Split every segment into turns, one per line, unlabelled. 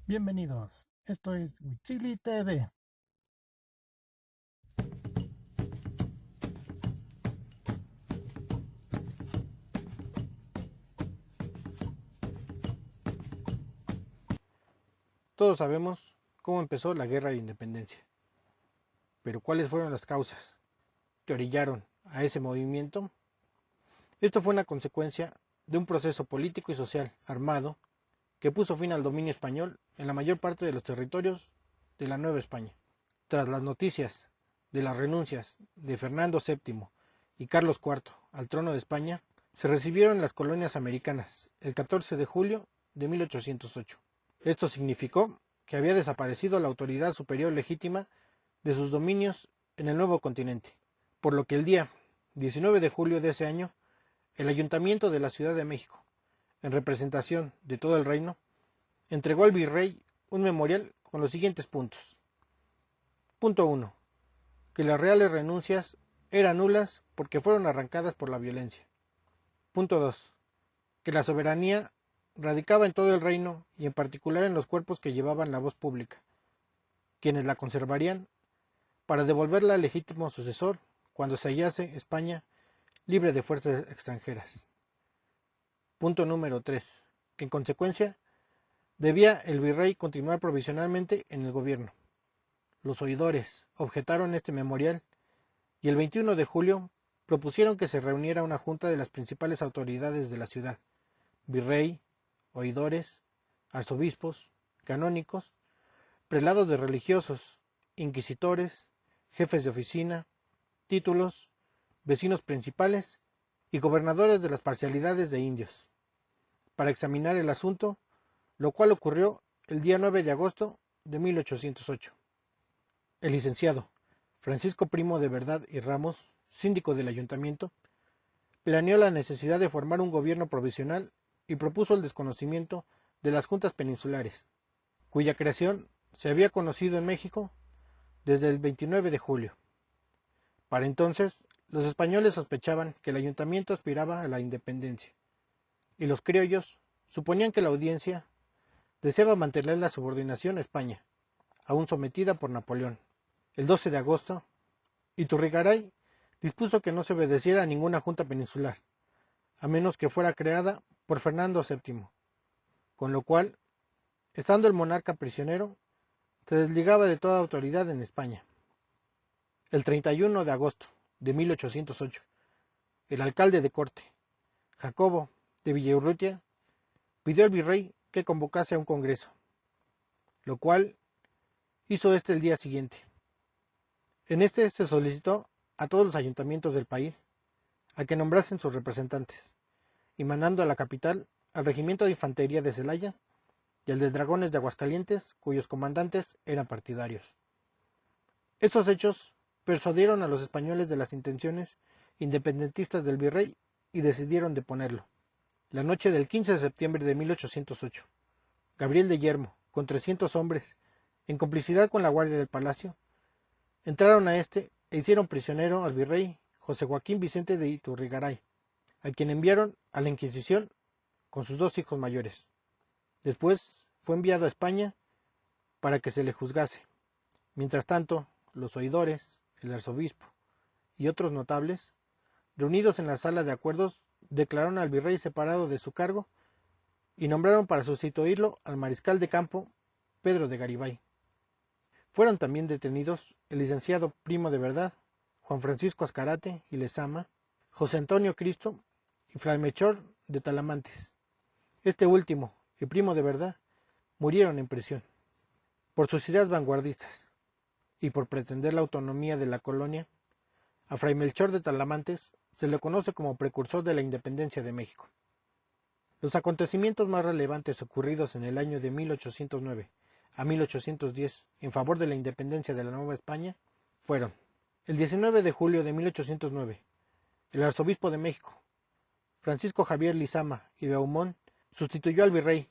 Bienvenidos, esto es Huichili TV.
Todos sabemos cómo empezó la Guerra de Independencia, pero ¿cuáles fueron las causas que orillaron a ese movimiento? Esto fue una consecuencia de un proceso político y social armado que puso fin al dominio español en la mayor parte de los territorios de la Nueva España. Tras las noticias de las renuncias de Fernando VII y Carlos IV al trono de España, se recibieron en las colonias americanas el 14 de julio de 1808. Esto significó que había desaparecido la autoridad superior legítima de sus dominios en el nuevo continente, por lo que el día 19 de julio de ese año, el Ayuntamiento de la Ciudad de México, en representación de todo el reino, entregó al virrey un memorial con los siguientes puntos. Punto 1. Que las reales renuncias eran nulas porque fueron arrancadas por la violencia. Punto 2. Que la soberanía radicaba en todo el reino y en particular en los cuerpos que llevaban la voz pública, quienes la conservarían para devolverla al legítimo sucesor cuando se hallase España libre de fuerzas extranjeras. Punto número 3. Que en consecuencia debía el virrey continuar provisionalmente en el gobierno. Los oidores objetaron este memorial y el 21 de julio propusieron que se reuniera una junta de las principales autoridades de la ciudad, virrey, oidores, arzobispos, canónicos, prelados de religiosos, inquisitores, jefes de oficina, títulos, vecinos principales y gobernadores de las parcialidades de indios, para examinar el asunto, lo cual ocurrió el día 9 de agosto de 1808. El licenciado Francisco Primo de Verdad y Ramos, síndico del ayuntamiento, planeó la necesidad de formar un gobierno provisional y propuso el desconocimiento de las juntas peninsulares, cuya creación se había conocido en México desde el 29 de julio. Para entonces, los españoles sospechaban que el ayuntamiento aspiraba a la independencia, y los criollos suponían que la audiencia deseaba mantener la subordinación a España, aún sometida por Napoleón. El 12 de agosto, Iturrigaray dispuso que no se obedeciera a ninguna junta peninsular, a menos que fuera creada por Fernando VII, con lo cual, estando el monarca prisionero, se desligaba de toda autoridad en España. El 31 de agosto de 1808, el alcalde de corte, Jacobo de Villaurrutia, pidió al virrey que convocase a un congreso, lo cual hizo el día siguiente. En este se solicitó a todos los ayuntamientos del país a que nombrasen sus representantes, y mandando a la capital al regimiento de infantería de Celaya y al de dragones de Aguascalientes, cuyos comandantes eran partidarios. Estos hechos persuadieron a los españoles de las intenciones independentistas del virrey y decidieron deponerlo. La noche del 15 de septiembre de 1808, Gabriel de Yermo, con 300 hombres, en complicidad con la guardia del palacio, entraron a e hicieron prisionero al virrey José Joaquín Vicente de Iturrigaray, a quien enviaron a la Inquisición con sus 2 hijos mayores. Después fue enviado a España para que se le juzgase. Mientras tanto, los oidores, el arzobispo y otros notables, reunidos en la sala de acuerdos, declararon al virrey separado de su cargo y nombraron para sustituirlo al mariscal de campo Pedro de Garibay. Fueron también detenidos el licenciado Primo de Verdad, Juan Francisco Azcarate y Lezama, José Antonio Cristo y Fray Melchor de Talamantes. Este último y Primo de Verdad murieron en prisión. Por sus ideas vanguardistas y por pretender la autonomía de la colonia, a Fray Melchor de Talamantes se le conoce como precursor de la independencia de México. Los acontecimientos más relevantes ocurridos en el año de 1809 a 1810 en favor de la independencia de la Nueva España fueron: el 19 de julio de 1809, el arzobispo de México, Francisco Javier Lizama y Beaumont, sustituyó al virrey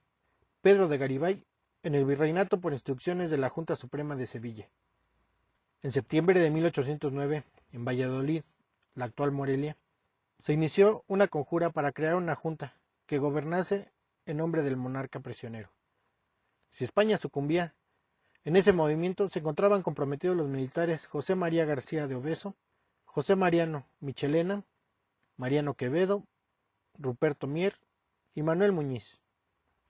Pedro de Garibay en el virreinato por instrucciones de la Junta Suprema de Sevilla. En septiembre de 1809, en Valladolid, la actual Morelia, se inició una conjura para crear una junta que gobernase en nombre del monarca prisionero. Si España sucumbía, en ese movimiento se encontraban comprometidos los militares José María García de Obeso, José Mariano Michelena, Mariano Quevedo, Ruperto Mier y Manuel Muñiz,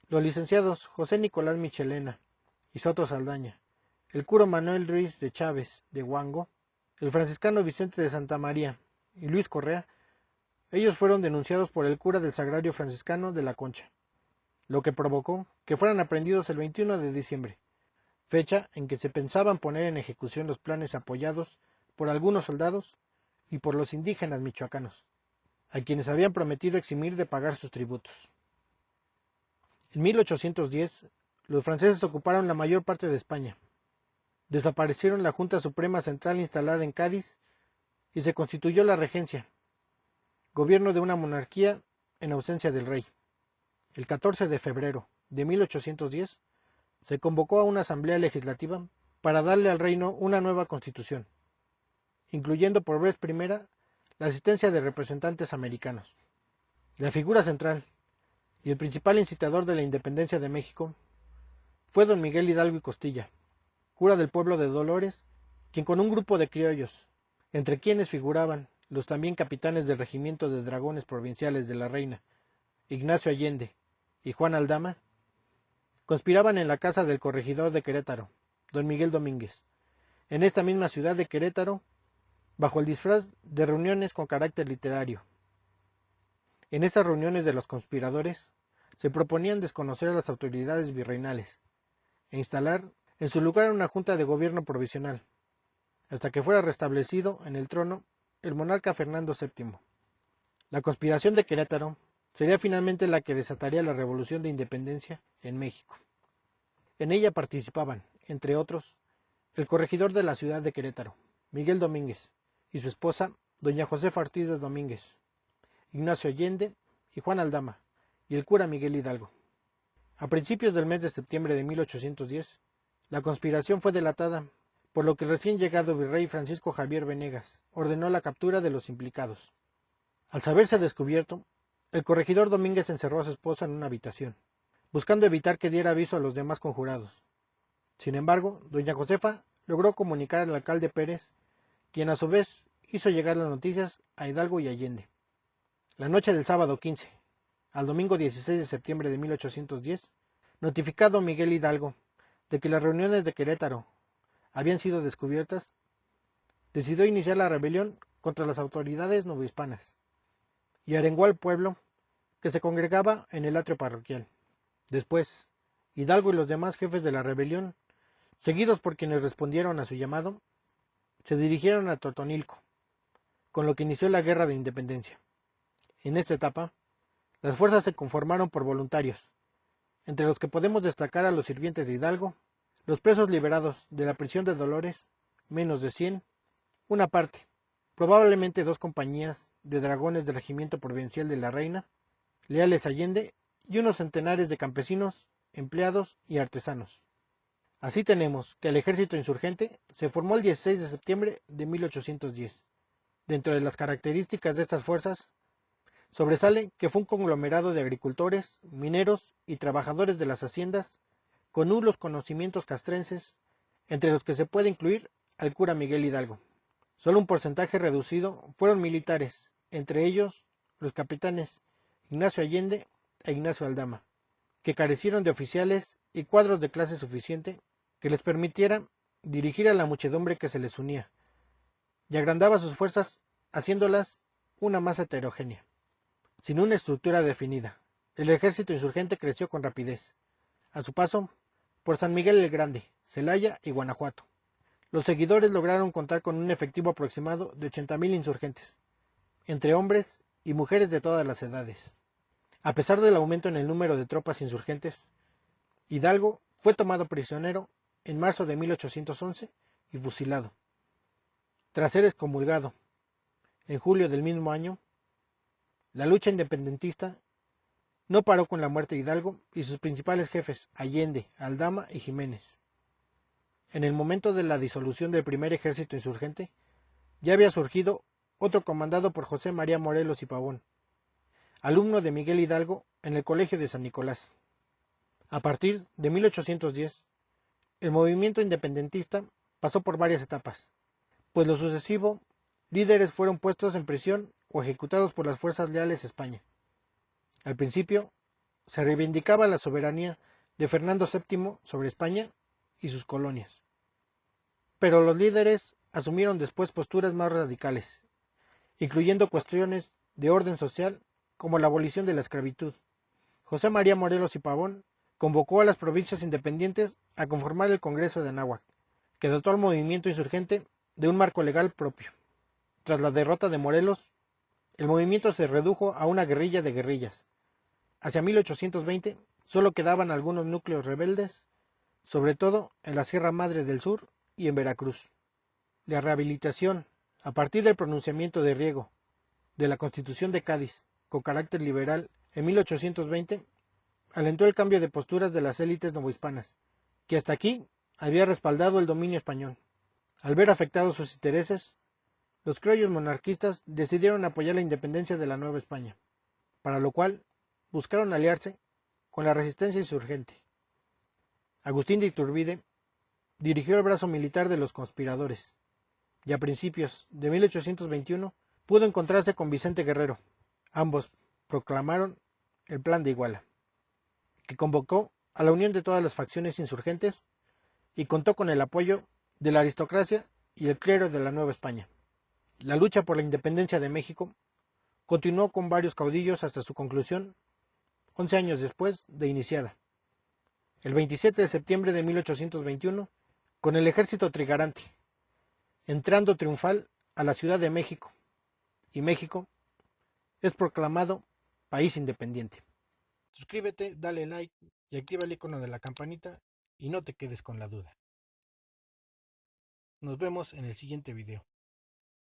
los licenciados José Nicolás Michelena y Soto Saldaña, el cura Manuel Ruiz de Chávez de Huango, el franciscano Vicente de Santa María y Luis Correa. Ellos fueron denunciados por el cura del Sagrario Franciscano de la Concha, lo que provocó que fueran aprehendidos el 21 de diciembre, fecha en que se pensaban poner en ejecución los planes apoyados por algunos soldados y por los indígenas michoacanos, a quienes habían prometido eximir de pagar sus tributos. En 1810, los franceses ocuparon la mayor parte de España, desaparecieron la Junta Suprema Central instalada en Cádiz y se constituyó la regencia, gobierno de una monarquía en ausencia del rey. El 14 de febrero de 1810 se convocó a una asamblea legislativa para darle al reino una nueva constitución, incluyendo por vez primera la asistencia de representantes americanos. La figura central y el principal incitador de la independencia de México fue don Miguel Hidalgo y Costilla, cura del pueblo de Dolores, quien con un grupo de criollos, entre quienes figuraban los también capitanes del regimiento de dragones provinciales de la Reina, Ignacio Allende y Juan Aldama, conspiraban en la casa del corregidor de Querétaro, don Miguel Domínguez, en esta misma ciudad de Querétaro, bajo el disfraz de reuniones con carácter literario. En estas reuniones de los conspiradores se proponían desconocer a las autoridades virreinales e instalar en su lugar una junta de gobierno provisional, hasta que fuera restablecido en el trono el monarca Fernando VII. La conspiración de Querétaro sería finalmente la que desataría la Revolución de Independencia en México. En ella participaban, entre otros, el corregidor de la ciudad de Querétaro, Miguel Domínguez, y su esposa, doña Josefa Ortiz de Domínguez, Ignacio Allende y Juan Aldama, y el cura Miguel Hidalgo. A principios del mes de septiembre de 1810, la conspiración fue delatada, por lo que el recién llegado virrey Francisco Javier Venegas ordenó la captura de los implicados. Al saberse descubierto, el corregidor Domínguez encerró a su esposa en una habitación, buscando evitar que diera aviso a los demás conjurados. Sin embargo, doña Josefa logró comunicar al alcalde Pérez, quien a su vez hizo llegar las noticias a Hidalgo y Allende. La noche del sábado 15 al domingo 16 de septiembre de 1810, notificado Miguel Hidalgo de que las reuniones de Querétaro habían sido descubiertas, decidió iniciar la rebelión contra las autoridades novohispanas y arengó al pueblo que se congregaba en el atrio parroquial. Después, Hidalgo y los demás jefes de la rebelión, seguidos por quienes respondieron a su llamado, se dirigieron a Totonilco, con lo que inició la Guerra de Independencia. En esta etapa, las fuerzas se conformaron por voluntarios, entre los que podemos destacar a los sirvientes de Hidalgo, los presos liberados de la prisión de Dolores, menos de 100, una parte, probablemente 2 compañías de dragones del Regimiento Provincial de la Reina, leales a Allende, y unos centenares de campesinos, empleados y artesanos. Así tenemos que el ejército insurgente se formó el 16 de septiembre de 1810. Dentro de las características de estas fuerzas, sobresale que fue un conglomerado de agricultores, mineros y trabajadores de las haciendas, con nulos conocimientos castrenses, entre los que se puede incluir al cura Miguel Hidalgo. Solo un porcentaje reducido fueron militares, entre ellos los capitanes Ignacio Allende e Ignacio Aldama, que carecieron de oficiales y cuadros de clase suficiente que les permitiera dirigir a la muchedumbre que se les unía, y agrandaba sus fuerzas haciéndolas una masa heterogénea. Sin una estructura definida, el ejército insurgente creció con rapidez, a su paso por San Miguel el Grande, Celaya y Guanajuato. Los seguidores lograron contar con un efectivo aproximado de 80,000 insurgentes, entre hombres y mujeres de todas las edades. A pesar del aumento en el número de tropas insurgentes, Hidalgo fue tomado prisionero en marzo de 1811 y fusilado. Tras ser excomulgado, en julio del mismo año, la lucha independentista no paró con la muerte de Hidalgo y sus principales jefes, Allende, Aldama y Jiménez. En el momento de la disolución del primer ejército insurgente, ya había surgido otro comandado por José María Morelos y Pavón, alumno de Miguel Hidalgo en el Colegio de San Nicolás. A partir de 1810, el movimiento independentista pasó por varias etapas, pues lo sucesivo, líderes fueron puestos en prisión o ejecutados por las fuerzas leales a España. Al principio, se reivindicaba la soberanía de Fernando VII sobre España y sus colonias. Pero los líderes asumieron después posturas más radicales, incluyendo cuestiones de orden social como la abolición de la esclavitud. José María Morelos y Pavón convocó a las provincias independientes a conformar el Congreso de Anáhuac, que dotó al movimiento insurgente de un marco legal propio. Tras la derrota de Morelos, el movimiento se redujo a una guerrilla de guerrillas. Hacia 1820 solo quedaban algunos núcleos rebeldes, sobre todo en la Sierra Madre del Sur y en Veracruz. La rehabilitación, a partir del pronunciamiento de Riego de la Constitución de Cádiz, con carácter liberal, en 1820, alentó el cambio de posturas de las élites novohispanas, que hasta aquí había respaldado el dominio español. Al ver afectados sus intereses, los criollos monarquistas decidieron apoyar la independencia de la Nueva España, para lo cual buscaron aliarse con la resistencia insurgente. Agustín de Iturbide dirigió el brazo militar de los conspiradores, y a principios de 1821 pudo encontrarse con Vicente Guerrero. Ambos proclamaron el Plan de Iguala, que convocó a la unión de todas las facciones insurgentes y contó con el apoyo de la aristocracia y el clero de la Nueva España. La lucha por la independencia de México continuó con varios caudillos hasta su conclusión 11 años después de iniciada, el 27 de septiembre de 1821, con el ejército trigarante, entrando triunfal a la Ciudad de México, y México es proclamado país independiente. Suscríbete, dale like y activa el icono de la campanita y no te quedes con la duda. Nos vemos en el siguiente video.